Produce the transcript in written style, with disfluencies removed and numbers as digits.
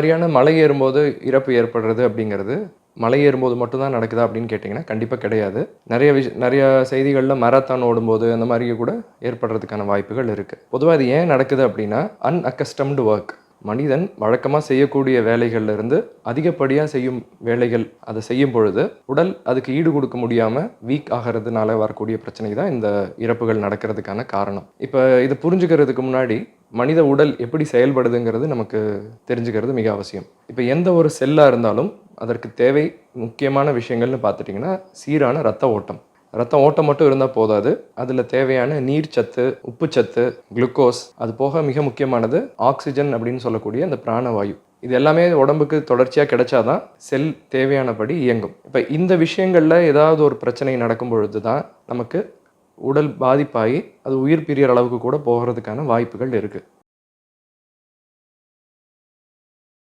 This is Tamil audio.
சரியான மலை ஏறும்போது இறப்பு ஏற்படுறது அப்படிங்கிறது, மலை ஏறும்போது மட்டும் தான் நடக்குதா அப்படின்னு கேட்டிங்கன்னா, கண்டிப்பா கிடையாது. நெறைய செய்திகள்ல மாரத்தான் ஓடும்போது, அந்த மாரி கூட ஏற்படுறதுக்கான வாய்ப்புகள் இருக்கு. பொதுவா இது ஏன் நடக்குது அப்படின்னா, அன்அக்கஸ்டம்டு வொர்க். மனிதன் வழக்கமா செய்யக்கூடிய வேலைகள்ல இருந்து அதிகப்படியா செய்யும் வேலைகள் அத செய்யும் பொழுது, உடல் அதுக்கு ஈடு குடுக்க முடியாம வீக் ஆகறதுனால வரக்கூடிய பிரச்சனை தான் இந்த இறப்புகள் நடக்கிறதுக்கான காரணம். இப்ப இத புரிஞ்சுக்கிறதுக்கு முன்னாடி, மனித உடல் எப்படி செயல்படுதுங்கிறது நமக்கு தெரிஞ்சுக்கிறது மிக அவசியம். இப்ப எந்த ஒரு செல்லா இருந்தாலும், அதற்கு தேவை முக்கியமான விஷயங்கள்னு பார்த்துட்டீங்கன்னா, சீரான ரத்த ஓட்டம். ரத்த ஓட்டம் மட்டும் இருந்தா போதாது. அதுல தேவையான நீர் சத்து, உப்பு சத்து, குளுக்கோஸ், அது போக மிக முக்கியமானது ஆக்ஸிஜன் அப்படின்னு சொல்லக்கூடிய அந்த பிராணவாயு. இது எல்லாமே உடம்புக்கு தொடர்ச்சியா கிடைச்சா தான் செல் தேவையானபடி இயங்கும். இப்ப இந்த விஷயங்கள்ல ஏதாவது ஒரு பிரச்சனை நடக்கும் பொழுது தான் நமக்கு உடல் பாதிப்பாகி, அது உயிர் பிரியற அளவுக்கு கூட போகறதுக்கான வாய்ப்புகள் இருக்கு.